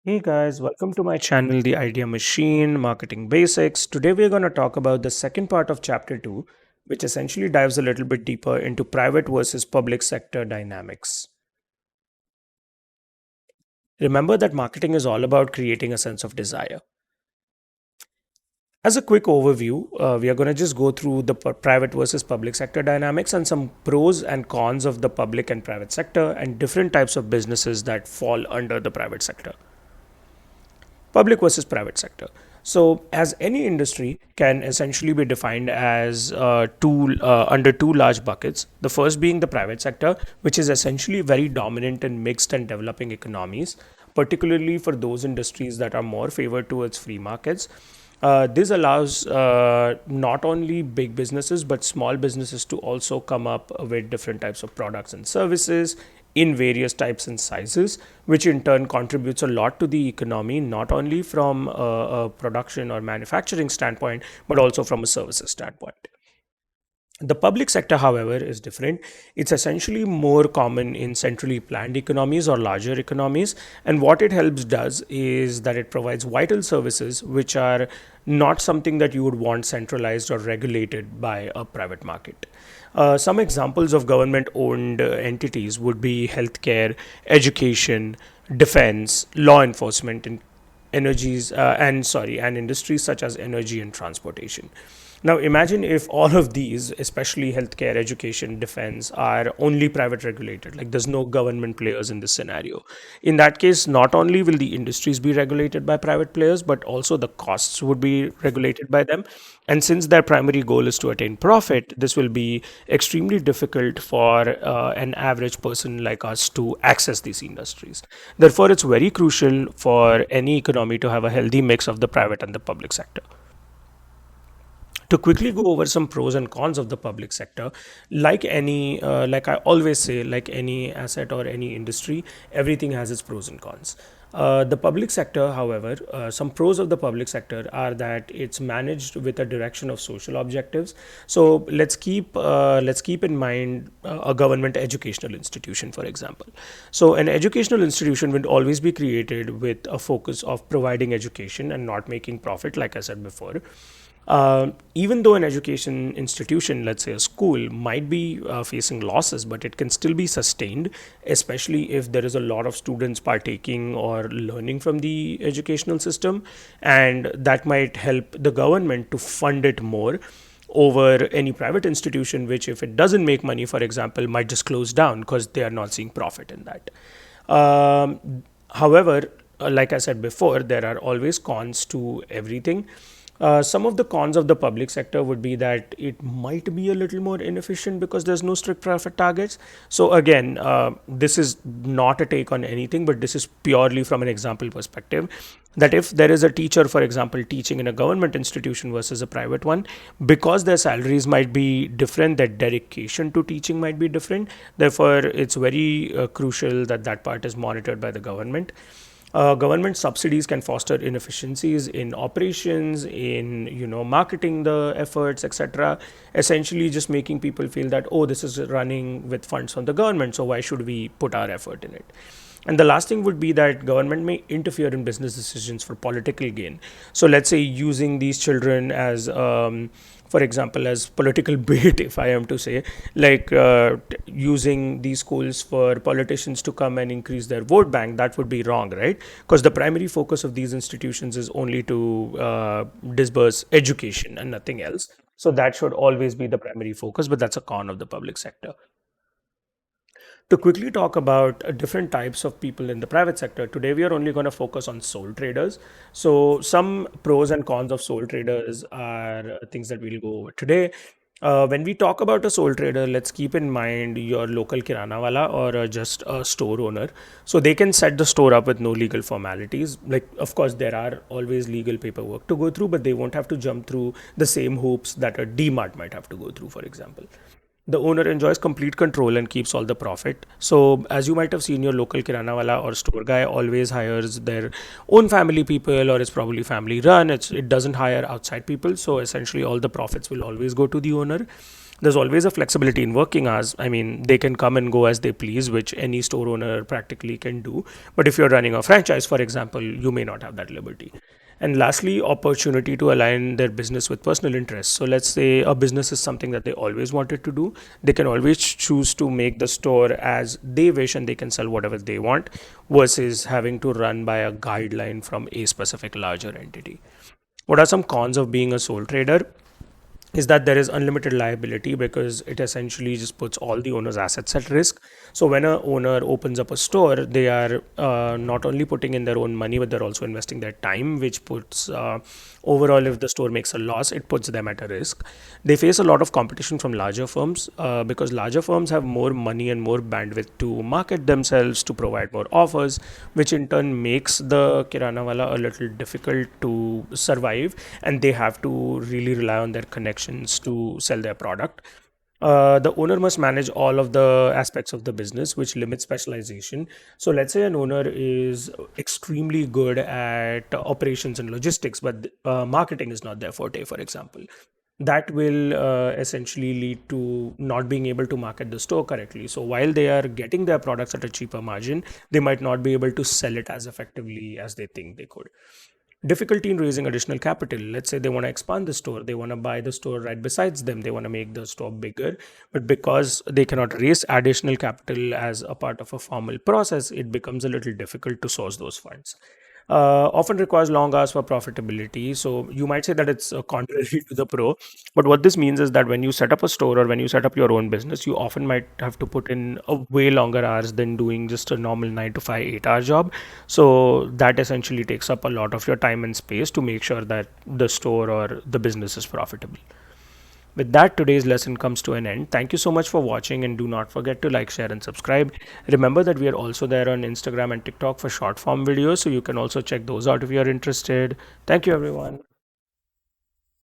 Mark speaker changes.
Speaker 1: Hey guys, welcome to my channel, The Idea Machine Marketing Basics. Today we're going to talk about the second part of chapter 2, which essentially dives a little bit deeper into private versus public sector dynamics. Remember that marketing is all about creating a sense of desire. As a quick overview, we are going to just go through the private versus public sector dynamics and some pros and cons of the public and private sector and different types of businesses that fall under the private sector. Public versus private sector. So, as any industry can essentially be defined as under two large buckets. The first being the private sector, which is essentially very dominant in mixed and developing economies, particularly for those industries that are more favored towards free markets. This allows not only big businesses but small businesses to also come up with different types of products and services in various types and sizes, which in turn contributes a lot to the economy, not only from a production or manufacturing standpoint, but also from a services standpoint. The public sector, however, is different. It's essentially more common in centrally planned economies or larger economies. And what it helps does is that it provides vital services which are not something that you would want centralized or regulated by a private market. Some examples of government owned entities would be healthcare, education, defense, law enforcement, and and industries such as energy and transportation. Now, imagine if all of these, especially healthcare, education, defense, are only private regulated, like there's no government players in this scenario. In that case, not only will the industries be regulated by private players, but also the costs would be regulated by them. And since their primary goal is to attain profit, this will be extremely difficult for an average person like us to access these industries. Therefore, it's very crucial for any economy to have a healthy mix of the private and the public sector. To quickly go over some pros and cons of the public sector, like I always say, like any asset or any industry, everything has its pros and cons. The public sector, however, some pros of the public sector are that it's managed with a direction of social objectives. So let's keep in mind a government educational institution, for example. So an educational institution will always be created with a focus of providing education and not making profit, like I said before. Even though an education institution, let's say a school, might be facing losses, but it can still be sustained, especially if there is a lot of students partaking or learning from the educational system. And that might help the government to fund it more over any private institution, which, if it doesn't make money, for example, might just close down because they are not seeing profit in that. However, like I said before, there are always cons to everything. Some of the cons of the public sector would be that it might be a little more inefficient because there's no strict profit targets. So again, this is not a take on anything, but this is purely from an example perspective. That if there is a teacher, for example, teaching in a government institution versus a private one, because their salaries might be different, their dedication to teaching might be different. Therefore, it's very crucial that that part is monitored by the government. Government subsidies can foster inefficiencies in operations, in marketing the efforts, etc. Essentially, just making people feel that, oh, this is running with funds from the government, so why should we put our effort in it? And the last thing would be that government may interfere in business decisions for political gain. So let's say using these children as for example, as political bait, if I am to say, like using these schools for politicians to come and increase their vote bank, that would be wrong, right? Because the primary focus of these institutions is only to disburse education and nothing else. So that should always be the primary focus, but that's a con of the public sector. To quickly talk about different types of people in the private sector, today we are only going to focus on sole traders. So, some pros and cons of sole traders are things that we'll go over today. When we talk about a sole trader, let's keep in mind your local kirana wala or just a store owner. So they can set the store up with no legal formalities. Like, of course, there are always legal paperwork to go through, but they won't have to jump through the same hoops that a DMart might have to go through, for example. The owner enjoys complete control and keeps all the profit. So, as you might have seen, your local kirana wala or store guy always hires their own family people, or it's probably family run. It doesn't hire outside people. So, essentially, all the profits will always go to the owner. There's always a flexibility in working hours. I mean, they can come and go as they please, which any store owner practically can do. But if you're running a franchise, for example, you may not have that liberty. And lastly, opportunity to align their business with personal interests. So let's say a business is something that they always wanted to do. They can always choose to make the store as they wish and they can sell whatever they want versus having to run by a guideline from a specific larger entity. What are some cons of being a sole trader? Is that there is unlimited liability because it essentially just puts all the owner's assets at risk. So when a owner opens up a store, they are not only putting in their own money, but they're also investing their time, which puts overall, if the store makes a loss, it puts them at a risk. They face a lot of competition from larger firms because larger firms have more money and more bandwidth to market themselves, to provide more offers, which in turn makes the kirana wala a little difficult to survive, and they have to really rely on their connections to sell their product. The owner must manage all of the aspects of the business, which limits specialization. So, let's say an owner is extremely good at operations and logistics, but marketing is not their forte, for example. That will essentially lead to not being able to market the store correctly. So, while they are getting their products at a cheaper margin, they might not be able to sell it as effectively as they think they could. Difficulty in raising additional capital. Let's say they want to expand the store, they want to buy the store right besides them, they want to make the store bigger, but because they cannot raise additional capital as a part of a formal process, it becomes a little difficult to source those funds. Often requires long hours for profitability. So you might say that it's contrary to the pro, but what this means is that when you set up a store or when you set up your own business, you often might have to put in a way longer hours than doing just a normal 9 to 5, 8 hour job. So that essentially takes up a lot of your time and space to make sure that the store or the business is profitable. With that, today's lesson comes to an end. Thank you so much for watching, and do not forget to like, share, and subscribe. Remember that we are also there on Instagram and TikTok for short form videos, so you can also check those out if you are interested. Thank you, everyone.